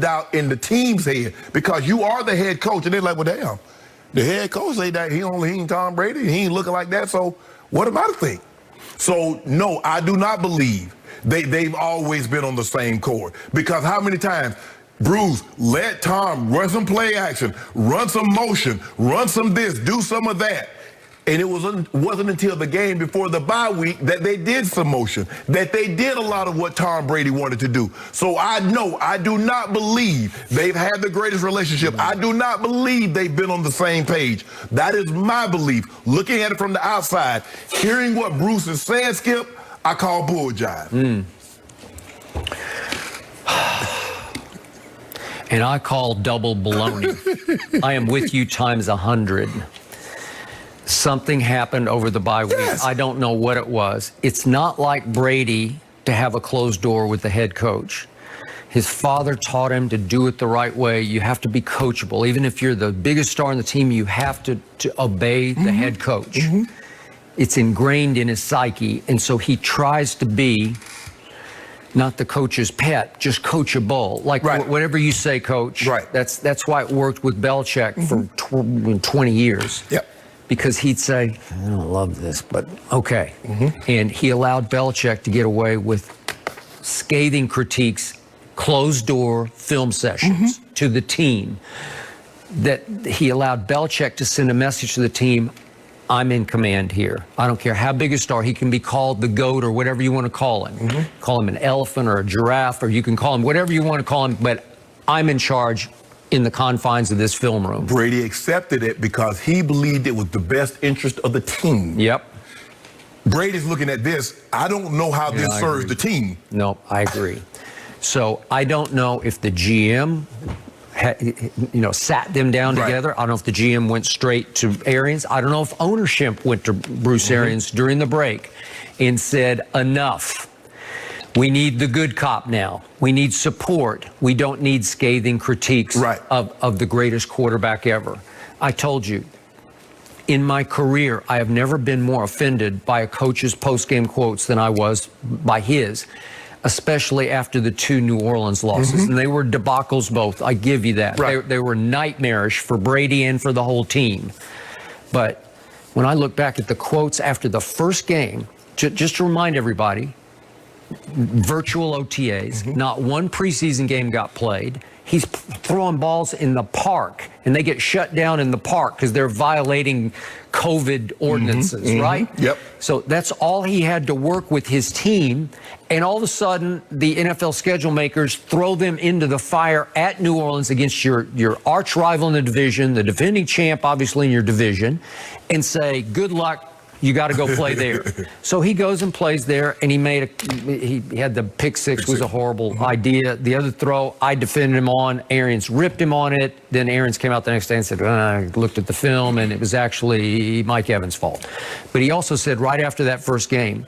doubt in the team's head because you are the head coach, and they're like, well, damn, the head coach say that he ain't Tom Brady, he ain't looking like that, so what am I to think? So, no, I do not believe they've always been on the same court, because how many times, Bruce, let Tom run some play action, run some motion, run some this, do some of that. And it wasn't until the game before the bye week that they did some motion, that they did a lot of what Tom Brady wanted to do. So I do not believe they've had the greatest relationship. I do not believe they've been on the same page. That is my belief. Looking at it from the outside, hearing what Bruce is saying, Skip, I call bull jive. And I call double baloney. I am with you times 100. Something happened over the bye week. Yes. I don't know what it was. It's not like Brady to have a closed door with the head coach. His father taught him to do it the right way. You have to be coachable. Even if you're the biggest star on the team, you have to obey the head coach. It's ingrained in his psyche. And so he tries to be not the coach's pet, just coachable. Like, whatever you say, coach. Right. That's why it worked with Belichick for 20 years. Yep. Because he'd say, I don't love this, but okay. And he allowed Belichick to get away with scathing critiques, closed door film sessions to the team. That he allowed Belichick to send a message to the team, I'm in command here. I don't care how big a star. He can be called the GOAT or whatever you want to call him. Call him an elephant or a giraffe, or you can call him whatever you want to call him, but I'm in charge in the confines of this film room. Brady accepted it because he believed it was the best interest of the team. Yep. Brady's looking at this. I don't know how this serves the team. No, I agree. So I don't know if the GM sat them down together. I don't know if the GM went straight to Arians. I don't know if ownership went to Bruce Arians during the break and said, enough. We need the good cop now. We need support. We don't need scathing critiques of the greatest quarterback ever. I told you, in my career, I have never been more offended by a coach's post-game quotes than I was by his, especially after the 2 New Orleans losses. And they were debacles both. I give you that. They were nightmarish for Brady and for the whole team. But when I look back at the quotes after the first game, just to remind everybody, virtual OTAs, not one preseason game got played. He's throwing balls in the park, and they get shut down in the park because they're violating COVID ordinances, right? Yep. So that's all he had to work with his team, and all of a sudden, the NFL schedule makers throw them into the fire at New Orleans against your arch rival in the division, the defending champ, obviously, in your division, and say, good luck. You got to go play there. So he goes and plays there, and he had the pick six, was a horrible idea. The other throw, I defended him on. Arians ripped him on it. Then Arians came out the next day and said, I looked at the film, and it was actually Mike Evans' fault. But he also said right after that first game,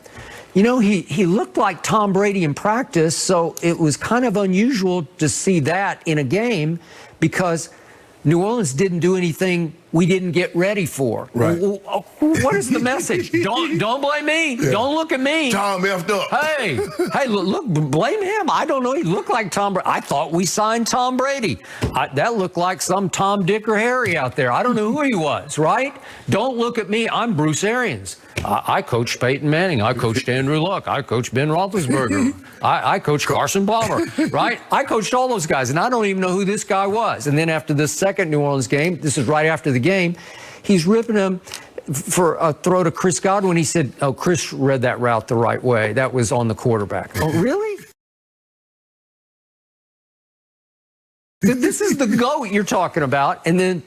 you know, he looked like Tom Brady in practice, so it was kind of unusual to see that in a game because New Orleans didn't do anything we didn't get ready for. What is the message? Don't blame me. Don't look at me. Tom effed up. Hey, look, blame him. I don't know. He looked like Tom Brady. I thought we signed Tom Brady. That looked like some Tom, Dick, or Harry out there. I don't know who he was, right? Don't look at me. I'm Bruce Arians. I coached Peyton Manning. I coached Andrew Luck. I coached Ben Roethlisberger. I coached Carson Palmer, right? I coached all those guys, and I don't even know who this guy was. And then after the second New Orleans game, this is right after the game, he's ripping him for a throw to Chris Godwin. He said, oh, Chris read that route the right way. That was on the quarterback. Oh, really? This is the GOAT you're talking about. And then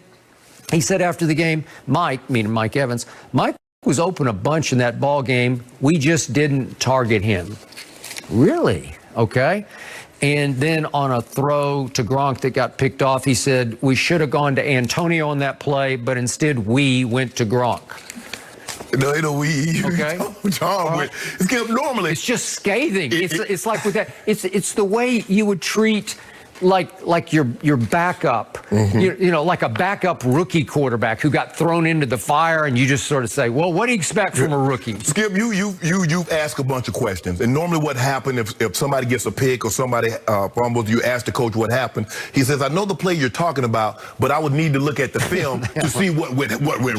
he said after the game, Mike, meaning Mike Evans, Mike was open a bunch in that ball game. We just didn't target him. Really? Okay. And then on a throw to Gronk that got picked off, he said, we should have gone to Antonio on that play, but instead we went to Gronk. No, we. Okay. Tom went. Normally, it's just scathing. It's like with that. It's the way you would treat like your backup, you know, like a backup rookie quarterback who got thrown into the fire, and you just sort of say, well, what do you expect from a rookie? Skip, you've asked a bunch of questions, and normally what happened if somebody gets a pick or somebody fumbles, you ask the coach what happened. He says, I know the play you're talking about, but I would need to look at the film to see what went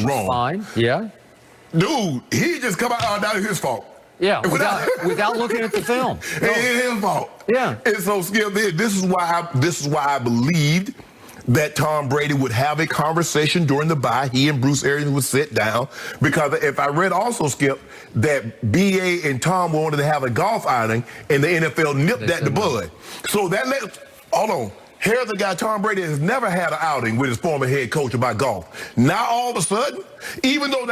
wrong. Fine, yeah. Dude, he just come out, oh, that was his fault. Yeah, without looking at the film. No. It's his fault. Yeah. And so, Skip, this is why I believed that Tom Brady would have a conversation during the bye. He and Bruce Arians would sit down, because if I read also, Skip, that BA and Tom wanted to have a golf outing, and the NFL nipped that in the bud. So that hold on. Here's the guy, Tom Brady, has never had an outing with his former head coach about golf. Now all of a sudden, even though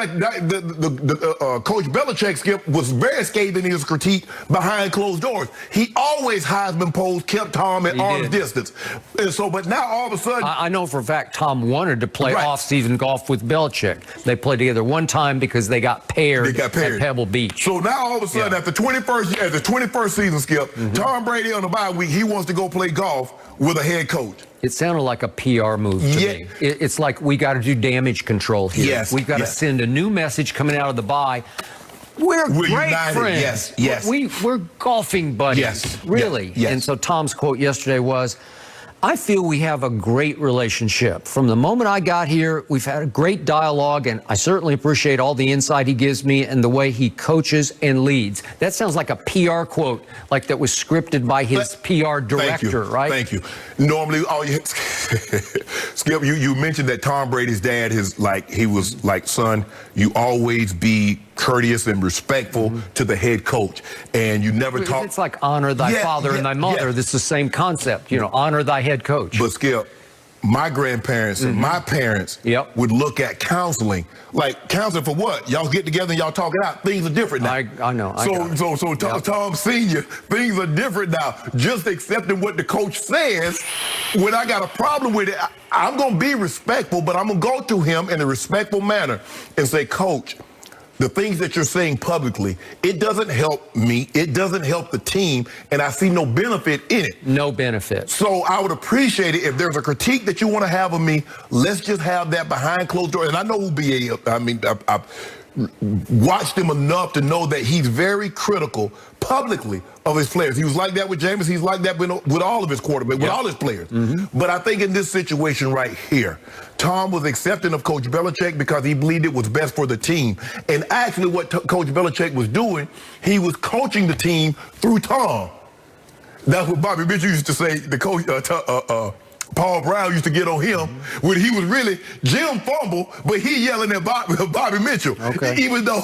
Coach Belichick, Skip, was very scathing in his critique behind closed doors, he always Heisman polls kept Tom at arm's distance. And so, but now all of a sudden, I know for a fact Tom wanted to play off-season golf with Belichick. They played together one time because they got paired at Pebble Beach. So now all of a sudden, at the 21st season, Skip, Tom Brady on the bye week, he wants to go play golf with a head coach. It sounded like a PR move to me. It's like, we got to do damage control here. Yes. We've got to send a new message coming out of the bye. We're great united. friends. Yes. We're golfing buddies. Yes. Really. Yes. And so Tom's quote yesterday was, I feel we have a great relationship. From the moment I got here, we've had a great dialogue, and I certainly appreciate all the insight he gives me and the way he coaches and leads. That sounds like a PR quote, like that was scripted by his PR director, right? Thank you. Normally, Skip, you mentioned that Tom Brady's dad he was like, son, you always be courteous and respectful to the head coach, and you never talk. It's like honor thy father and thy mother. This is the same concept, you know, honor thy head coach. But Skip, my grandparents and my parents would look at counseling, like counseling for what? Y'all get together and y'all talk it out. Things are different now. I know. Tom Senior, things are different now. Just accepting what the coach says, when I got a problem with it, I'm going to be respectful, but I'm going to go to him in a respectful manner and say, Coach, the things that you're saying publicly, it doesn't help me. It doesn't help the team, and I see no benefit in it. No benefit. So I would appreciate it if there's a critique that you want to have of me. Let's just have that behind closed doors. And I know who BA is. I mean, I've watched him enough to know that he's very critical publicly of his players. He was like that with Jameis. He's like that with all of his quarterbacks, with all his players. But I think in this situation right here, Tom was accepting of Coach Belichick because he believed it was best for the team. And actually what Coach Belichick was doing, he was coaching the team through Tom. That's what Bobby Mitchell used to say, the coach, Paul Brown used to get on him when he was really Jim fumble, but he yelling at Bobby Mitchell. Okay. Even though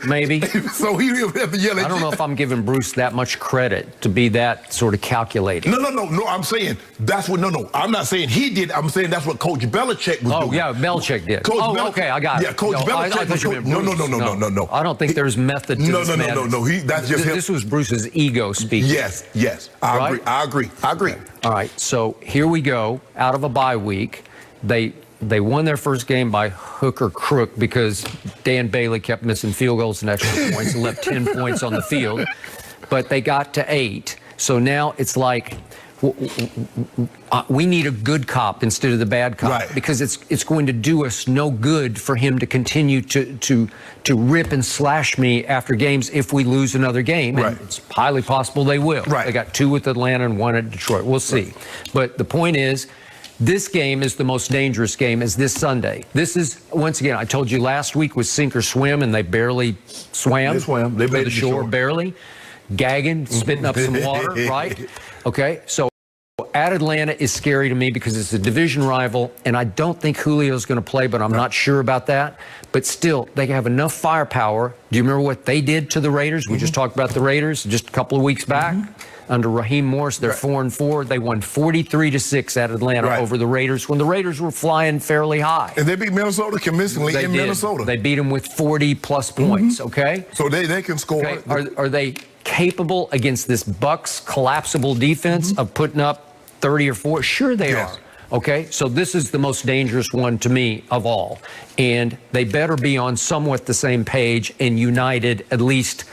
maybe. So he would have to yell at I don't know if I'm giving Bruce that much credit to be that sort of calculating. No. I'm saying that's what. No. I'm not saying he did. I'm saying that's what Coach Belichick was doing. Oh yeah, Belichick did. Okay, I got it. Yeah, Coach Belichick. No. I don't think there's method to this. No. That's just him. This was Bruce's ego speaking. Yes. I agree. All right, so here we go. Out of a bye week, they won their first game by hook or crook because Dan Bailey kept missing field goals and extra points and left 10 points on the field. But they got to 8. So now it's like we need a good cop instead of the bad cop, because it's going to do us no good for him to continue to rip and slash me after games if we lose another game. And it's highly possible they will. They got 2 with Atlanta and 1 at Detroit. We'll see. But the point is, this game is the most dangerous game, is this Sunday. This is, once again, I told you last week was sink or swim, and they barely swam. They swam. They made the shore barely. Gagging, spitting up some water, right? Okay, so at Atlanta is scary to me because it's a division rival, and I don't think Julio's going to play, but I'm not sure about that. But still, they have enough firepower. Do you remember what they did to the Raiders? We just talked about the Raiders just a couple of weeks back. Under Raheem Morris, they're 4-4. They won 43-6 at Atlanta over the Raiders when the Raiders were flying fairly high. And they beat Minnesota convincingly in Minnesota. They beat them with 40-plus points, okay? So they can score. Okay. Are they capable against this Bucs collapsible defense of putting up 30 or 40? Sure they are. Okay, so this is the most dangerous one to me of all. And they better be on somewhat the same page and united, at least